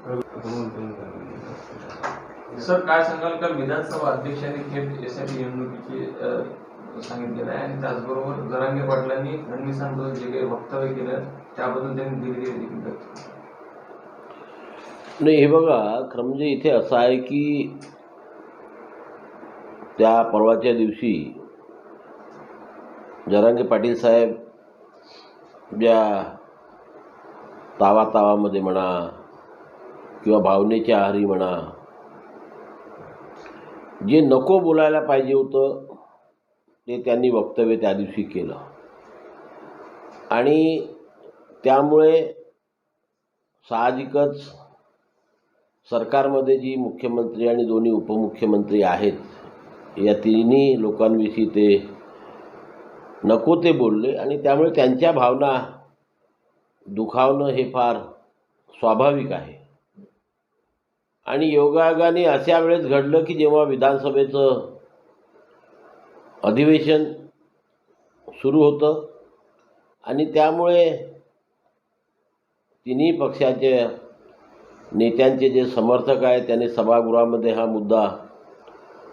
Sir काय सांगाल, काल विधानसभा अध्यक्षांनी थेट एसआयटी नेमणुकीची सांगितलेलं आहे आणि त्याचबरोबर जरांगे पाटलांनी फडणवीसांबद्दल जे काही वक्तव्य केलं त्याबद्दल त्यांनी दिलगिरी देखील व्यक्त केली. नाही, हे बघा, खरं म्हणजे इथे असं आहे की त्या परवाच्या दिवशी जरांगे पाटील साहेब ज्या तावामध्ये म्हणा किंवा भावनेच्या आहारी म्हणा, जे नको बोलायला पाहिजे होतं ते त्यांनी वक्तव्य त्या दिवशी केलं आणि त्यामुळे साहजिकच सरकारमध्ये जी मुख्यमंत्री आणि दोन्ही उपमुख्यमंत्री आहेत या तिन्ही लोकांविषयी ते नको ते बोलले आणि त्यामुळे त्यांच्या भावना दुखावणं हे फार स्वाभाविक आहे. आणि योगायोगाने अशा वेळेस घडलं की जेव्हा विधानसभेचं अधिवेशन सुरू होतं आणि त्यामुळे तिन्ही पक्षाचे नेत्यांचे जे समर्थक आहेत त्यांनी सभागृहामध्ये हा मुद्दा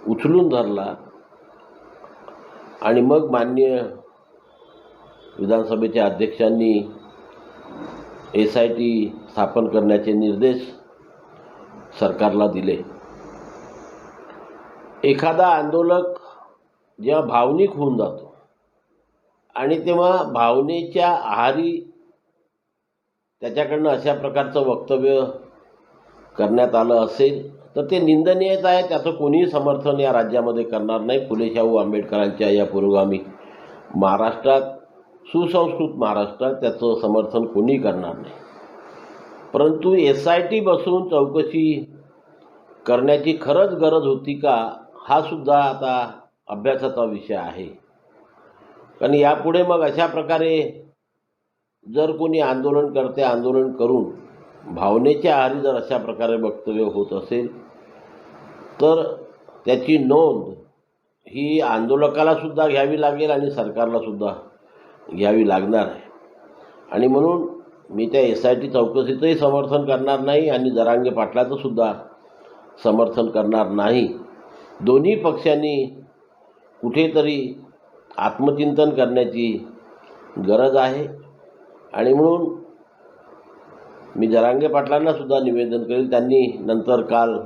उचलून धरला आणि मग माननीय विधानसभेच्या अध्यक्षांनी SIT स्थापन करण्याचे निर्देश सरकारला दिले. एखादा आंदोलक जेव्हा भावनिक होऊन जातो आणि तेव्हा भावनेच्या आहारी त्याच्याकडनं अशा प्रकारचं वक्तव्य करण्यात आलं असेल तर ते निंदनीयच आहे. त्याचं कोणीही समर्थन या राज्यामध्ये करणार नाही. फुले शाहू आंबेडकरांच्या या पुरोगामी महाराष्ट्रात, सुसंस्कृत महाराष्ट्रात त्याचं समर्थन कोणी करणार नाही. परंतु SIT बसवून चौकशी करण्याची खरंच गरज होती का, हा सुद्धा आता अभ्यासाचा विषय आहे. कारण यापुढे मग अशा प्रकारे जर कोणी आंदोलनकर्ते आंदोलन करून भावनेच्या आहारी जर अशा प्रकारे वक्तव्य होत असेल तर त्याची नोंद ही आंदोलकाला सुद्धा घ्यावी लागेल आणि सरकारला सुद्धा घ्यावी लागणार आहे. आणि म्हणून मी त्या SIT चौकशीचंही समर्थन करणार नाही आणि जरांगे पाटलाचं सुद्धा समर्थन करणार नाही. दोन्ही पक्षांनी कुठेतरी आत्मचिंतन करण्याची गरज आहे आणि म्हणून मी जरांगे पाटलांना सुद्धा निवेदन करेल. त्यांनी नंतर काल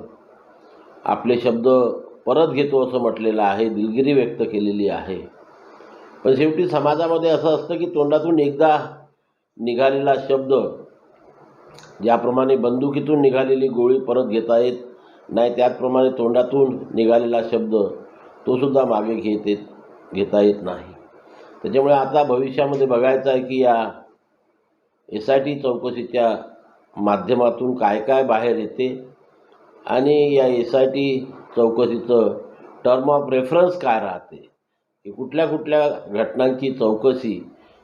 आपले शब्द परत घेतो असं म्हटलेलं आहे, दिलगिरी व्यक्त केलेली आहे. पण शेवटी समाजामध्ये असं असतं की तोंडातून एकदा निघालेला शब्द, ज्याप्रमाणे बंदुकीतून निघालेली गोळी परत घेता येत नाही त्याचप्रमाणे तोंडातून निघालेला शब्द तो सुद्धा मागे घेता येत नाही. त्याच्यामुळे आता भविष्यामध्ये बघायचं आहे की या SIT चौकशीच्या माध्यमातून काय काय बाहेर येते आणि या SIT चौकशीचं टर्म ऑफ रेफरन्स काय राहते, की कुठल्या कुठल्या घटनांची चौकशी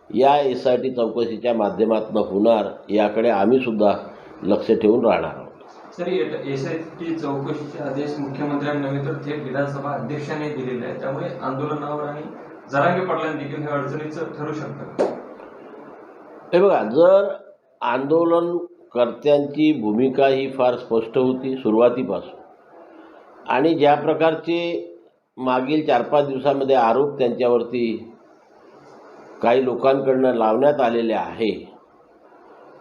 या SIT चौकशीच्या माध्यमातून होणार याकडे आम्ही सुद्धा लक्ष ठेवून राहणार आहोत. सर, SIT चौकशीचे आदेश मुख्यमंत्र्यांनी तर थेट विधानसभा अध्यक्षांनी दिलेले आहे, त्यामुळे आंदोलनावर आणि जरांगे पाटलांनी देखील हे अडचणीचं ठरू शकतं. हे बघा, जर आंदोलनकर्त्यांची भूमिका ही फार स्पष्ट होती सुरुवातीपासून आणि ज्या प्रकारचे मागील 4-5 दिवसामध्ये आरोप त्यांच्यावरती काही लोकांकडून लावण्यात आलेले आहे,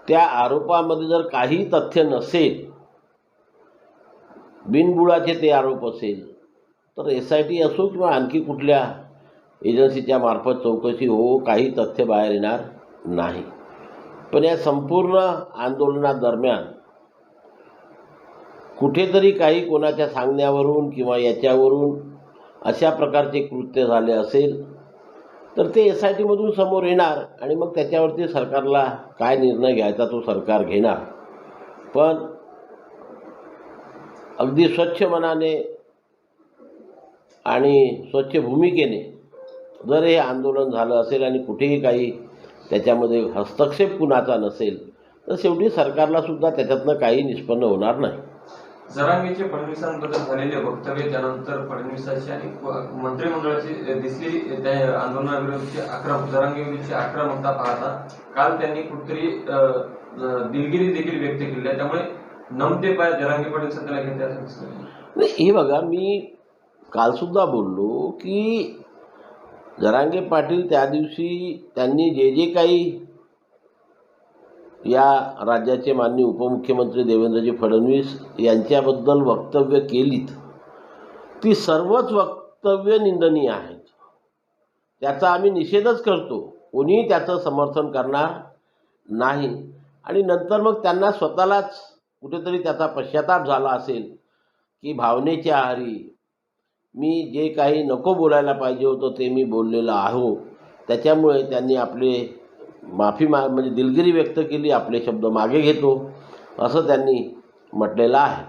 त्या आरोपामध्ये जर काही तथ्य नसेल, बिनबुडाचे ते आरोप असेल तर SIT असो किंवा आणखी कुठल्या एजन्सीच्या मार्फत चौकशी हो, काही तथ्य बाहेर येणार नाही. पण या संपूर्ण आंदोलनादरम्यान कुठेतरी काही कोणाच्या सांगण्यावरून किंवा याच्यावरून अशा प्रकारचे कृत्य झाले असेल तर ते SITमधून समोर येणार आणि मग त्याच्यावरती सरकारला काय निर्णय घ्यायचा तो सरकार घेणार. पण अगदी स्वच्छ मनाने आणि स्वच्छ भूमिकेने जर हे आंदोलन झालं असेल आणि कुठेही काही त्याच्यामध्ये हस्तक्षेप कुणाचा नसेल तर शेवटी सरकारला सुद्धा त्याच्यातनं काही निष्पन्न होणार नाही. जरांगेचे फडणवीसांबद्दल झालेले वक्तव्य, त्यानंतर फडणवीसांची आणि मंत्रिमंडळाची दिसलेली त्या आंदोलनाविरोधाची जरांगेविरोधाची आक्रमकता पाहता काल त्यांनी कुठेतरी दिलगिरी देखील व्यक्त केली आहे. त्यामुळे नमते पाय जरांगे पाटील सध्याला घेते असं दिसतंय. नाही, हे बघा, मी कालसुद्धा बोललो की जरांगे पाटील त्या दिवशी त्यांनी जे जे काही या राज्याचे माननीय उपमुख्यमंत्री देवेंद्रजी फडणवीस यांच्याबद्दल वक्तव्य केलीत, ती सर्वच वक्तव्य निंदनीय आहेत. त्याचा आम्ही निषेधच करतो. कोणीही त्याचं समर्थन करणार नाही. आणि नंतर मग त्यांना स्वतःलाच कुठेतरी त्याचा पश्चाताप झाला असेल की भावनेच्या आहारी मी जे काही नको बोलायला पाहिजे होतं ते मी बोललेलं आहो, त्याच्यामुळे त्यांनी आपले म्हणजे दिलगिरी व्यक्त केली, आपले शब्द मागे घेतो असं त्यांनी म्हटलेलं आहे.